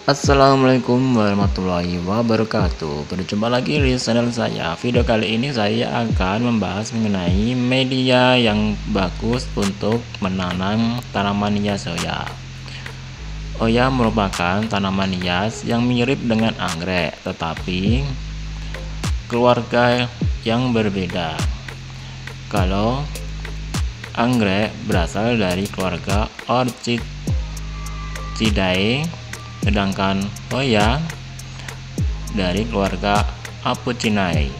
Assalamualaikum warahmatullahi wabarakatuh. Berjumpa lagi di channel saya. Video kali ini saya akan membahas mengenai media yang bagus untuk menanam tanaman hias Oya. Oya merupakan tanaman hias yang mirip dengan anggrek, tetapi keluarga yang berbeda. Kalau anggrek berasal dari keluarga Orchicidae, sedangkan Oya dari keluarga Apocynae.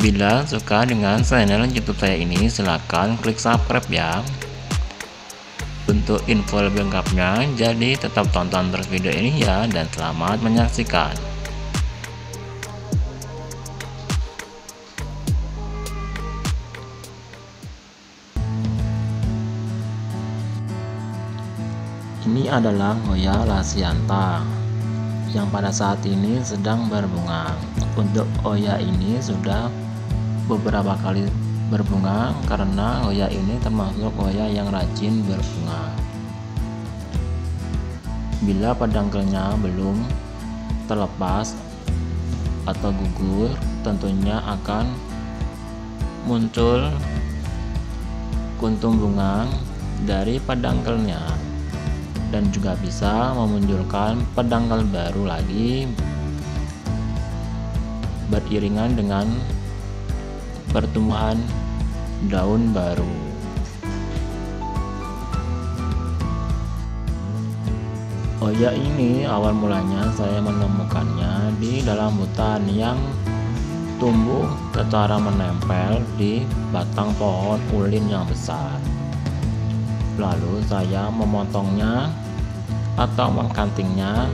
Bila suka dengan channel YouTube saya ini, silahkan klik subscribe ya. Untuk info lebih lengkapnya, jadi tetap tonton terus video ini ya, dan selamat menyaksikan. Ini adalah Oya lasiantha yang pada saat ini sedang berbunga. Untuk Oya ini sudah beberapa kali berbunga karena Oya ini termasuk Oya yang rajin berbunga. Bila pedangkelnya belum terlepas atau gugur, tentunya akan muncul kuntum bunga dari pedangkelnya, dan juga bisa memunculkan pedangkal baru lagi beriringan dengan pertumbuhan daun baru. Oya ini awal mulanya saya menemukannya di dalam hutan yang tumbuh secara menempel di batang pohon ulin yang besar. Lalu saya memotongnya atau mengkantingnya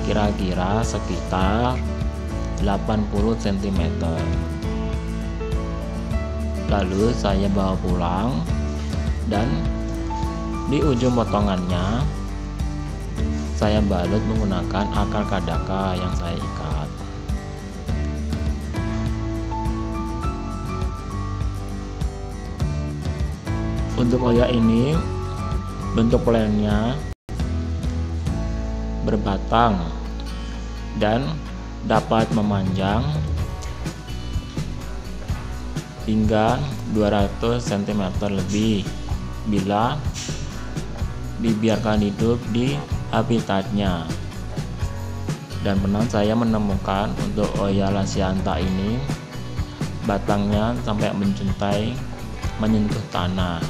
kira-kira sekitar 80 cm. Lalu saya bawa pulang, dan di ujung potongannya saya balut menggunakan akar kadaka yang saya ikat. Untuk Oya ini bentuk polennya berbatang dan dapat memanjang hingga 200 cm lebih bila dibiarkan hidup di habitatnya. Dan pernah saya menemukan untuk Oya lasiantha ini batangnya sampai menyentuh tanah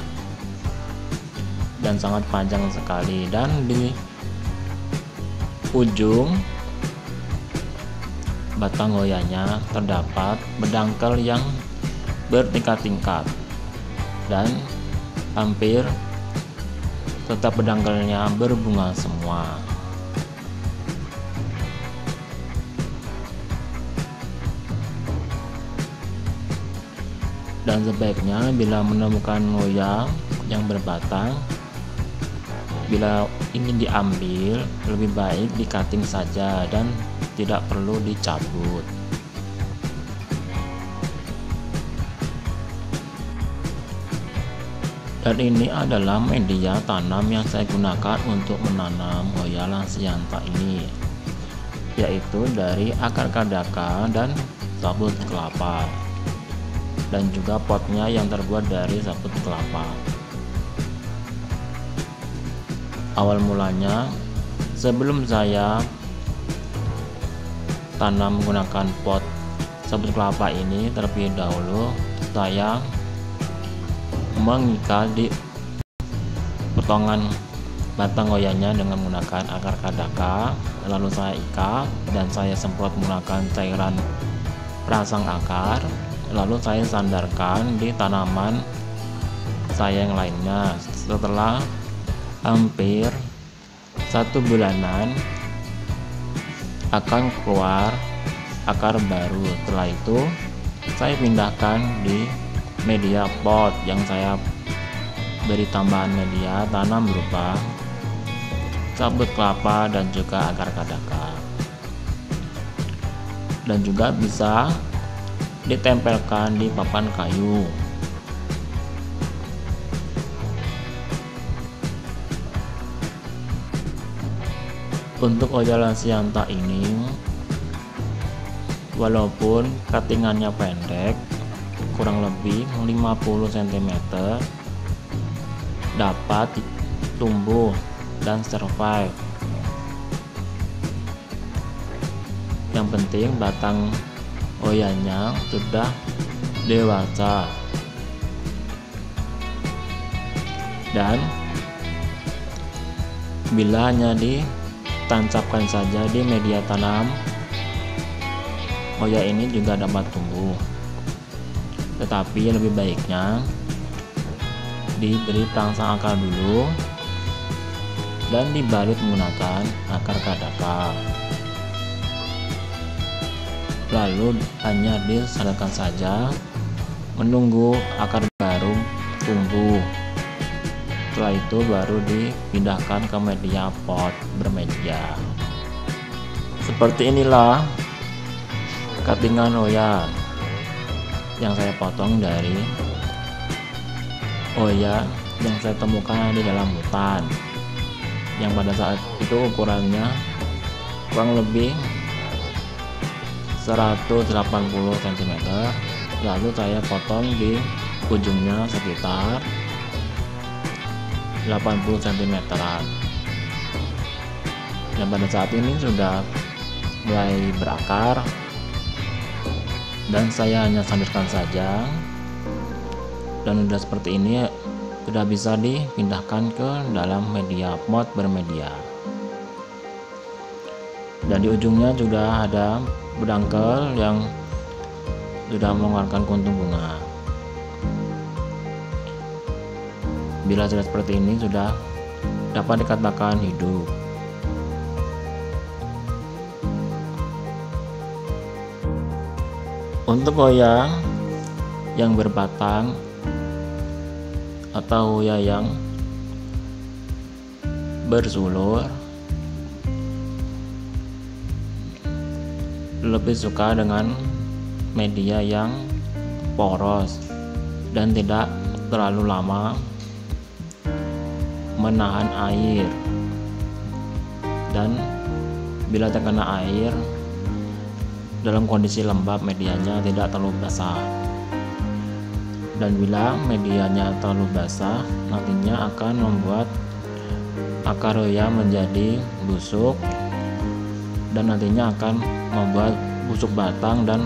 dan sangat panjang sekali, dan di ujung batang Oyanya terdapat pedangkal yang bertingkat-tingkat, dan hampir setiap pedangkalnya berbunga semua. Dan sebaiknya bila menemukan Oya yang berbatang, bila ingin diambil, lebih baik di-cutting saja dan tidak perlu dicabut. Dan ini adalah media tanam yang saya gunakan untuk menanam Oya lasiantha ini, yaitu dari akar kadaka dan sabut kelapa, dan juga potnya yang terbuat dari sabut kelapa. Awal mulanya, sebelum saya tanam menggunakan pot sabut kelapa ini, terlebih dahulu saya mengikat di potongan batang Oyanya dengan menggunakan akar kadaka. Lalu saya ikat dan saya semprot menggunakan cairan perangsang akar. Lalu saya sandarkan di tanaman saya yang lainnya. Setelah hampir 1 bulanan akan keluar akar baru. Setelah itu saya pindahkan di media pot yang saya beri tambahan media tanam berupa sabut kelapa dan juga akar kadaka, dan juga bisa ditempelkan di papan kayu. Untuk Oya lansianta ini, walaupun cuttingannya pendek, kurang lebih 50 cm, dapat tumbuh dan survive. Yang penting batang oyanya sudah dewasa dan bila hanya ditancapkan saja di media tanam, oya ini juga dapat tumbuh. Tetapi lebih baiknya diberi perangsang akar dulu dan dibalut menggunakan akar kadaka. Lalu hanya disandarkan saja, menunggu akar baru tumbuh. Setelah itu baru dipindahkan ke media pot bermedia. Seperti inilah cuttingan oya yang saya potong dari oya yang saya temukan di dalam hutan, yang pada saat itu ukurannya kurang lebih 180 cm. Lalu saya potong di ujungnya sekitar 80 cm. Dan pada saat ini sudah mulai berakar dan saya hanya sandarkan saja, dan sudah seperti ini sudah bisa dipindahkan ke dalam media pot bermedia. Dan di ujungnya sudah ada bedangkel yang sudah mengeluarkan kuntum bunga. Bila sudah seperti ini, sudah dapat dikatakan hidup. Untuk oya yang berbatang atau oya yang bersulur, lebih suka dengan media yang poros dan tidak terlalu lama menahan air, dan bila terkena air dalam kondisi lembab medianya tidak terlalu basah. Dan bila medianya terlalu basah, nantinya akan membuat akar oya menjadi busuk dan nantinya akan membuat busuk batang dan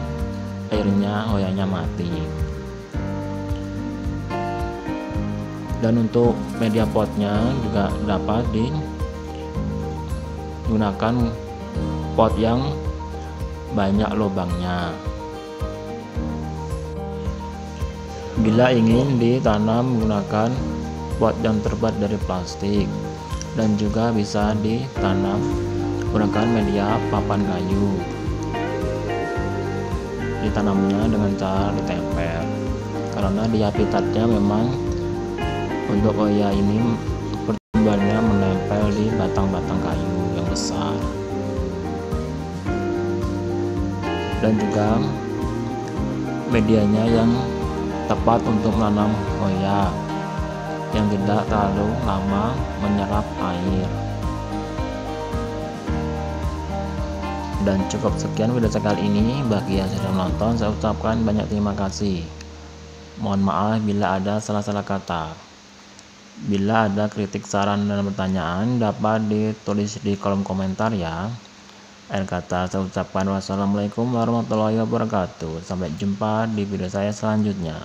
akhirnya oyanya mati. Dan untuk media potnya juga dapat digunakan pot yang banyak lubangnya. Bila ingin ditanam menggunakan pot yang terbuat dari plastik, dan juga bisa ditanam menggunakan media papan kayu. Ditanamnya dengan cara ditempel, karena di habitatnya memang untuk oya ini pertumbuhannya menempel di batang-batang kayu yang besar. Dan juga medianya yang tepat untuk menanam oya yang tidak terlalu lama menyerap air. Dan cukup sekian video saya kali ini. Bagi yang sudah menonton, saya ucapkan banyak terima kasih. Mohon maaf bila ada salah-salah kata. Bila ada kritik, saran, dan pertanyaan dapat ditulis di kolom komentar ya. Akhir kata saya ucapkan wassalamualaikum warahmatullahi wabarakatuh. Sampai jumpa di video saya selanjutnya.